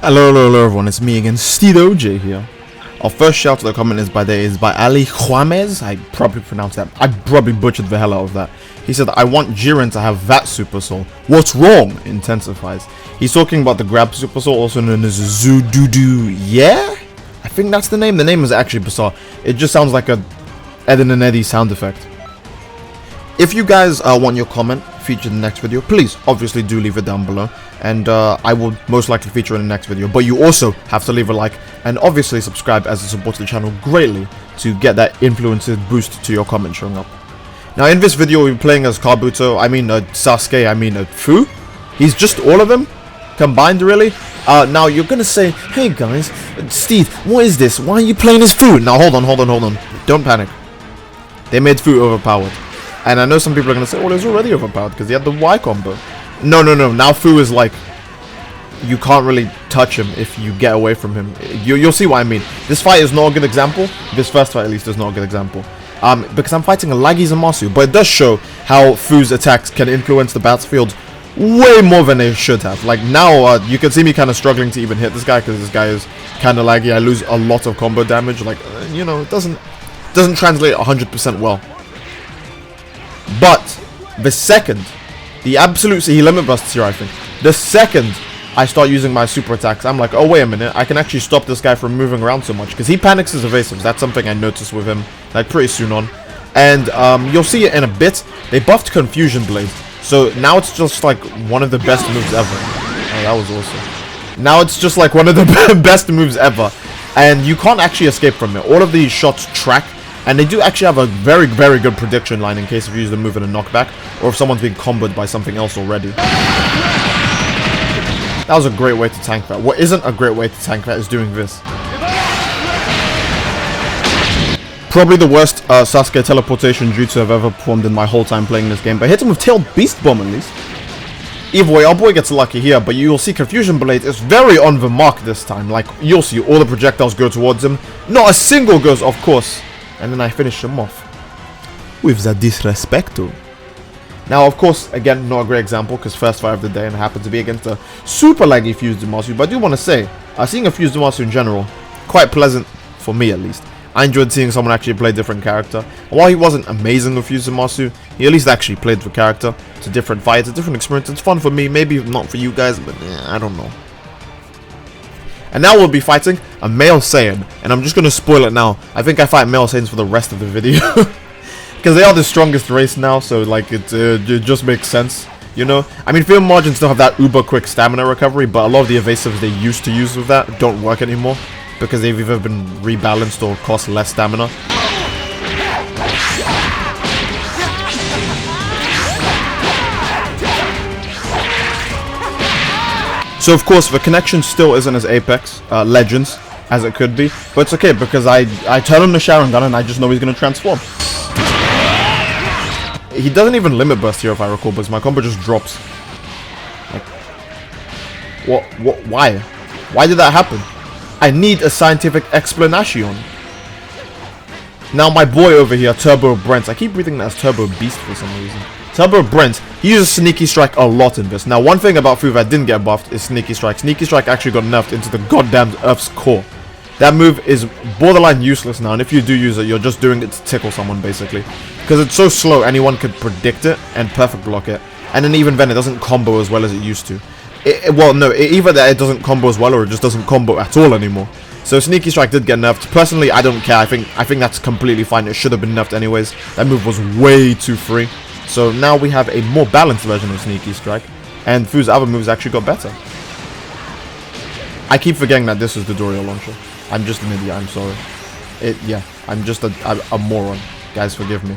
Hello everyone, it's me again, Steedoj here. Our first shout to the comment is by Ali Juamez. I probably pronounced that. I probably butchered the hell out of that. He said, I want Jiren to have that Super Soul. What's wrong? Intensifies. He's talking about the Grab Super Soul, also known as Zududu. Yeah? I think that's the name. The name is actually bizarre. It just sounds like a Ed and Eddie sound effect. If you guys want your comment featured in the next video, please obviously do leave it down below, and I will most likely feature in the next video. But you also have to leave a like and obviously subscribe, as it supports the channel greatly to get that influencer boost to your comment showing up. Now in this video we'll be playing as Sasuke, Fuu. He's just all of them combined, really. Now you're gonna say, hey guys, Steve, what is this? Why are you playing as Fuu? Now hold on, don't panic. They made Fuu overpowered. And I know some people are going to say, well, he's already overpowered because he had the Y combo. No. Now Fuu is like, you can't really touch him if you get away from him. You'll see what I mean. This fight is not a good example. This first fight, at least, is not a good example. Because I'm fighting a laggy Zamasu. But it does show how Fuu's attacks can influence the battlefield way more than they should have. Like now, you can see me kind of struggling to even hit this guy because this guy is kind of laggy. I lose a lot of combo damage. Like, you know, it doesn't translate 100% well. But the second, the absolute, he limit busts here, I think. The second I start using my super attacks, I'm like, oh wait a minute, I can actually stop this guy from moving around so much, because he panics his evasives. That's something I noticed with him, like pretty soon on. And you'll see it in a bit. They buffed Confusion Blade, so now it's just like one of the best moves ever. Oh, that was awesome. Now it's just like one of the best moves ever, and you can't actually escape from it. All of these shots track. And they do actually have a very, very good prediction line in case if you use the move in a knockback, or if someone's being comboed by something else already. That was a great way to tank that. What isn't a great way to tank that is doing this. Probably the worst Sasuke teleportation jutsu I've ever performed in my whole time playing this game. But hit him with Tailed Beast Bomb at least. Either way, our boy gets lucky here, but you'll see Confusion Blade is very on the mark this time. Like, you'll see all the projectiles go towards him. Not a single goes, of course. And then I finish him off with the disrespecto. Now, of course, again, not a great example because first fight of the day and it happened to be against a super laggy Fused Zamasu. But I do want to say, seeing a Fused Zamasu in general, quite pleasant for me at least. I enjoyed seeing someone actually play a different character. And while he wasn't amazing with Fused Zamasu, he at least actually played the character. It's a different fight, it's a different experience. It's fun for me, maybe not for you guys, but I don't know. And now we'll be fighting a male Saiyan. And I'm just going to spoil it now. I think I fight male Saiyans for the rest of the video. Because they are the strongest race now. So like it just makes sense. You know? I mean, field margins don't have that uber quick stamina recovery. But a lot of the evasives they used to use with that don't work anymore. Because they've either been rebalanced or cost less stamina. So of course the connection still isn't as Apex Legends as it could be, but it's okay because I turn on the Sharingan and I just know he's gonna transform. He doesn't even limit burst here if I recall, but my combo just drops. Like, why? Why did that happen? I need a scientific explanation. Now my boy over here, Turbo Brent, I keep reading that as Turbo Beast for some reason. Turbo Brent, he uses Sneaky Strike a lot in this. Now, one thing about Fuu that didn't get buffed is Sneaky Strike. Sneaky Strike actually got nerfed into the goddamn Earth's core. That move is borderline useless now, and if you do use it, you're just doing it to tickle someone, basically. Because it's so slow, anyone could predict it and perfect block it. And then even then, it doesn't combo as well as it used to. Either that it doesn't combo as well, or it just doesn't combo at all anymore. So Sneaky Strike did get nerfed. Personally, I don't care. I think that's completely fine. It should have been nerfed anyways. That move was way too free. So now we have a more balanced version of Sneaky Strike, and Fuu's other moves actually got better. I keep forgetting that this is the Dorio launcher. I'm just an idiot, I'm sorry. I'm just a moron. Guys, forgive me.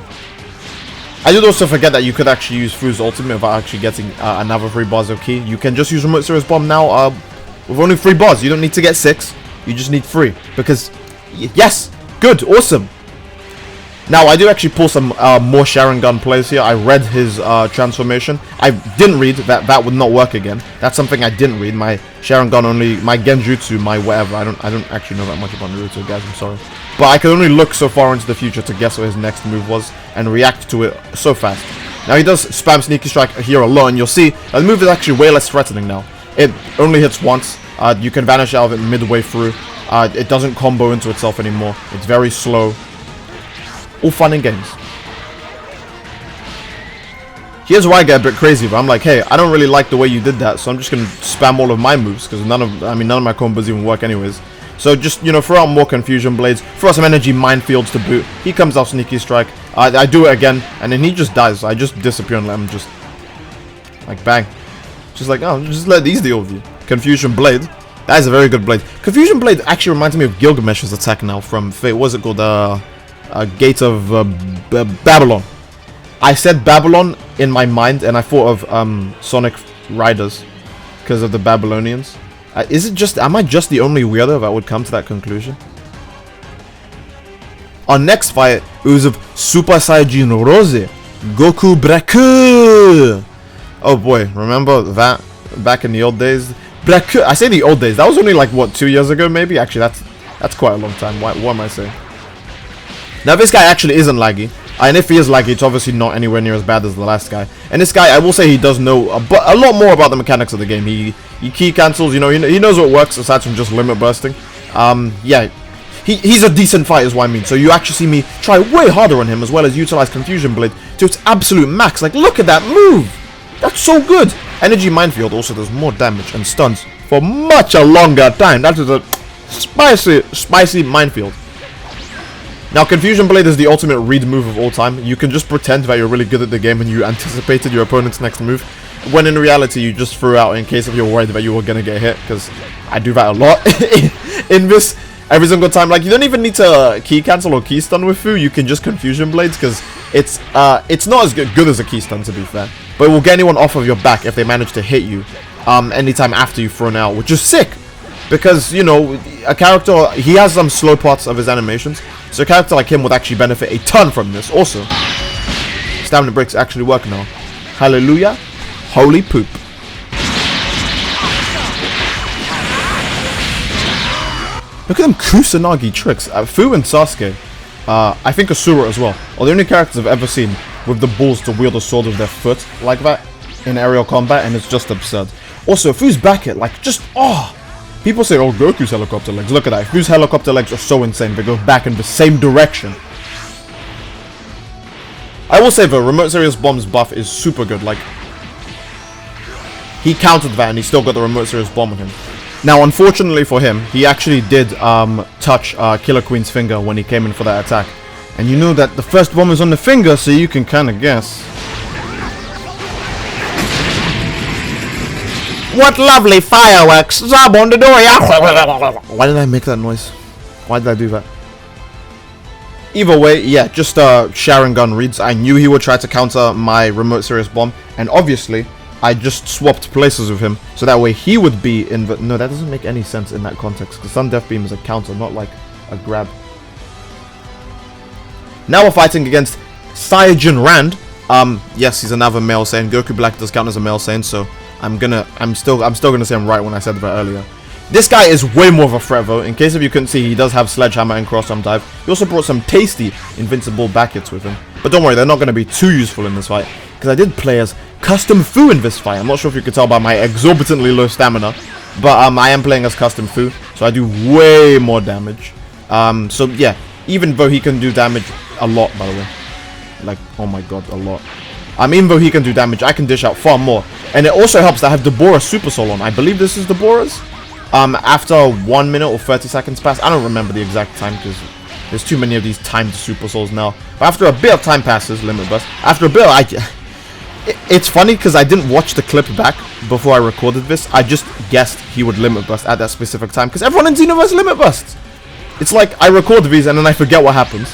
I did also forget that you could actually use Fuu's ultimate without actually getting another 3 bars of key. You can just use Remote Serious Bomb now with only 3 bars. You don't need to get 6. You just need 3. Because, yes, good, awesome. Now, I do actually pull some more Sharingan plays here. I read his transformation. I didn't read that would not work again. That's something I didn't read. My Sharingan only, my Genjutsu, my whatever. I don't actually know that much about Naruto, guys. I'm sorry. But I could only look so far into the future to guess what his next move was and react to it so fast. Now, he does spam Sneaky Strike here alone. You'll see that the move is actually way less threatening now. It only hits once. You can vanish out of it midway through. It doesn't combo into itself anymore. It's very slow. All fun and games. Here's where I get a bit crazy, but I'm like, hey, I don't really like the way you did that, so I'm just gonna spam all of my moves, because none of my combos even work anyways. So just, you know, throw out more confusion blades, throw out some energy minefields to boot. He comes out sneaky strike. I do it again, and then he just dies. I just disappear and let him just, like, bang. Just like, oh, just let these deal with you. Confusion blade. That is a very good blade. Confusion blade actually reminds me of Gilgamesh's attack now from Fate. What was it called? Gate of Babylon. I said Babylon in my mind, and I thought of Sonic Riders because of the Babylonians. Am I just the only weirdo that would come to that conclusion? Our next fight is of Super Saiyajin Rose, Goku Breaku. Oh boy, remember that back in the old days? Breaku. I say the old days. That was only like what, 2 years ago, maybe. Actually, that's quite a long time. What am I saying? Now this guy actually isn't laggy. And if he is laggy, it's obviously not anywhere near as bad as the last guy. And this guy, I will say he does know a lot more about the mechanics of the game. He key cancels, you know, he knows what works aside from just limit bursting. Yeah, he's a decent fight is what I mean. So you actually see me try way harder on him as well as utilize Confusion Blade to its absolute max. Like, look at that move! That's so good! Energy Minefield also does more damage and stuns for much a longer time. That is a spicy minefield. Now, Confusion Blade is the ultimate read move of all time. You can just pretend that you're really good at the game and you anticipated your opponent's next move, when in reality you just threw out in case if you're worried that you were going to get hit, because I do that a lot in this, every single time. Like, you don't even need to key cancel or key stun with Fuu, you can just Confusion Blades, because it's not as good as a key stun, to be fair, but it will get anyone off of your back if they manage to hit you anytime after you've thrown out, which is sick. Because, you know, a character, he has some slow parts of his animations, so a character like him would actually benefit a ton from this. Also, stamina breaks actually work now. Hallelujah. Holy poop. Look at them Kusanagi tricks. Fuu and Sasuke, I think Asura as well, are the only characters I've ever seen with the balls to wield a sword with their foot like that in aerial combat, and it's just absurd. Also, Fuu's back hit, like, just, oh! People say, oh, Goku's helicopter legs. Look at that. Fuu's helicopter legs are so insane. They go back in the same direction. I will say, the Remote Serious Bomb's buff is super good. Like, he countered that and he still got the Remote Serious Bomb on him. Now, unfortunately for him, he actually did touch Killer Queen's finger when he came in for that attack. And you know that the first bomb is on the finger, so you can kind of guess. What lovely fireworks! Zab on the door, yeah! Why did I make that noise? Why did I do that? Either way, yeah, just Sharingan reads. I knew he would try to counter my Remote Serious Bomb, and obviously, I just swapped places with him, so that way he would be in the... No, that doesn't make any sense in that context, because Sun Death Beam is a counter, not like a grab. Now we're fighting against Saiyajin Rand. Yes, he's another male Saiyan. Goku Black does count as a male Saiyan, so I'm still gonna say I'm right when I said that earlier. This guy is way more of a threat though. In case if you couldn't see, he does have Sledgehammer and Cross Arm Dive. He also brought some tasty invincible back hits with him. But don't worry, they're not gonna be too useful in this fight, because I did play as Custom Fuu in this fight. I'm not sure if you could tell by my exorbitantly low stamina, but I am playing as Custom Fuu, so I do way more damage. So yeah, even though he can do damage a lot, by the way, like, oh my god, a lot. Even though he can do damage, I can dish out far more. And it also helps that I have Deborah Super Soul on. I believe this is Deborah's. After 1 minute or 30 seconds pass, I don't remember the exact time because there's too many of these timed Super Souls now. But after a bit of time passes, Limit Burst. After a bit, it's funny because I didn't watch the clip back before I recorded this. I just guessed he would Limit Burst at that specific time because everyone in Xenoverse Limit Bursts. It's like I record these and then I forget what happens.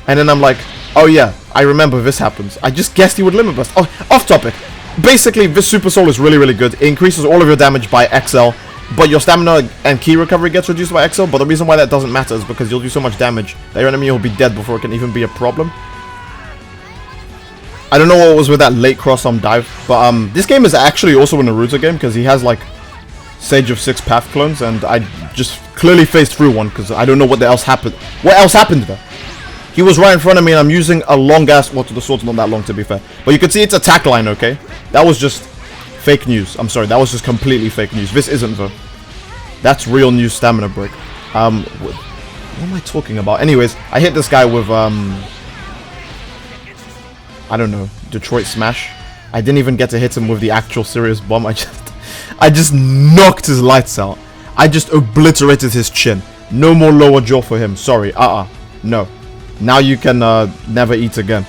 And then I'm like, oh yeah, I remember this happens. I just guessed he would Limit Burst. Oh, off topic. Basically, this Super Soul is really, really good. It increases all of your damage by XL, but your stamina and key recovery gets reduced by XL. But the reason why that doesn't matter is because you'll do so much damage that your enemy will be dead before it can even be a problem. I don't know what was with that late cross-arm dive, but this game is actually also a Naruto game because he has like Sage of 6 path clones, and I just clearly phased through one because I don't know what else happened. What else happened there? He was right in front of me and I'm using a long ass... Well, the sword's not that long to be fair. But you can see it's attack line, okay? That was just fake news. I'm sorry, that was just completely fake news. This isn't though. That's real new stamina break. What am I talking about? Anyways, I hit this guy with, I don't know, Detroit Smash. I didn't even get to hit him with the actual serious bomb. I just knocked his lights out. I just obliterated his chin. No more lower jaw for him. Sorry. No. Now you can never eat again.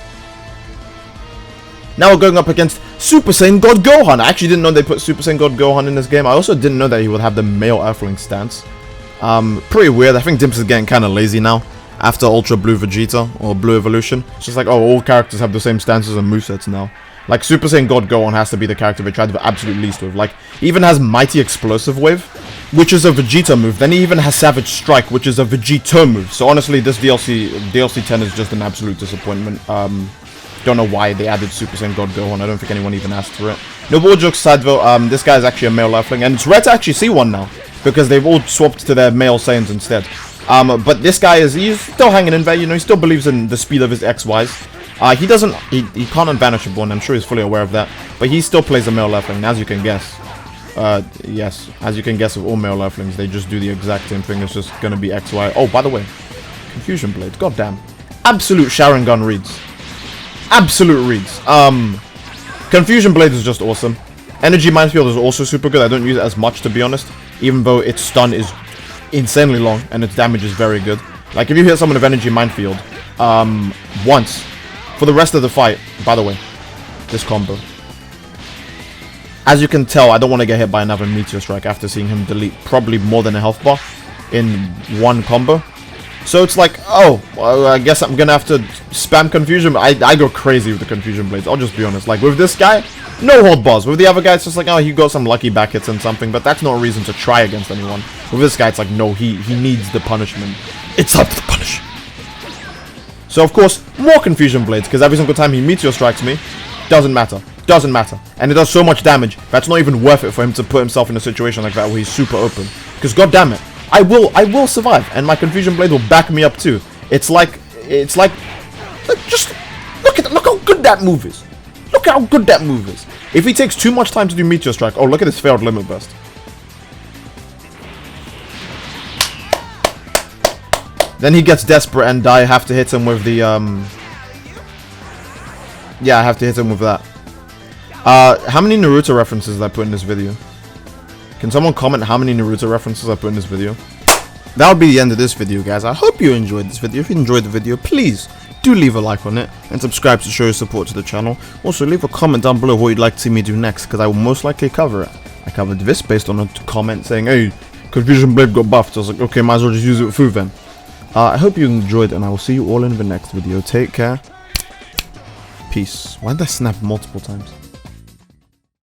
Now we're going up against Super Saiyan God Gohan. I actually didn't know they put Super Saiyan God Gohan in this game. I also didn't know that he would have the male Earthling stance. Pretty weird. I think Dimps is getting kind of lazy now. After Ultra Blue Vegeta, or Blue Evolution. It's just like, oh, all characters have the same stances and movesets now. Like, Super Saiyan God Gohan has to be the character they tried the absolute least with. Like, he even has Mighty Explosive Wave, which is a Vegeta move. Then he even has Savage Strike, which is a Vegeta move. So honestly, this DLC 10 is just an absolute disappointment. Don't know why they added Super Saiyan God Gohan. I don't think anyone even asked for it. No, all jokes aside though, this guy is actually a male Earthling, and it's rare to actually see one now, because they've all swapped to their male Saiyans instead. But this guy he's still hanging in there, you know, he still believes in the speed of his XYs. He can't unvanishable, and I'm sure he's fully aware of that. But he still plays a male Earthling, as you can guess. Yes, as you can guess with all male Earthlings, they just do the exact same thing. It's just gonna be XY. Oh, by the way, Confusion Blades, goddamn. Absolute Sharingan reads. Absolute reads. Confusion Blades is just awesome. Energy Minefield is also super good. I don't use it as much, to be honest, even though its stun is insanely long and its damage is very good. Like, if you hit someone with Energy Minefield once, for the rest of the fight, by the way, this combo. As you can tell, I don't want to get hit by another Meteor Strike after seeing him delete probably more than a health bar in one combo. So it's like, oh, well, I guess I'm gonna have to spam Confusion. I go crazy with the Confusion Blades, I'll just be honest. Like, with this guy, no hold bars. With the other guy, it's just like, oh, he got some lucky back hits and something, but that's no reason to try against anyone. With this guy, it's like, no, he needs the punishment. It's time to punish. So, of course, more Confusion Blades, because every single time he Meteor Strikes me, doesn't matter. Doesn't matter. And it does so much damage, that's not even worth it for him to put himself in a situation like that where he's super open. Because, goddammit, I will survive, and my Confusion Blade will back me up too. It's like, just look how good that move is. Look how good that move is. If he takes too much time to do Meteor Strike, oh, look at this failed Limit Burst. Then he gets desperate, and I have to hit him with the, yeah, I have to hit him with that. How many Naruto references did I put in this video? Can someone comment how many Naruto references I put in this video? That'll be the end of this video, guys. I hope you enjoyed this video. If you enjoyed the video, please do leave a like on it and subscribe to show your support to the channel. Also, leave a comment down below what you'd like to see me do next, because I will most likely cover it. I covered this based on a comment saying, hey, Confusion Blade got buffed. I was like, okay, might as well just use it with Fuu then. I hope you enjoyed, and I will see you all in the next video. Take care. Peace. Why did I snap multiple times?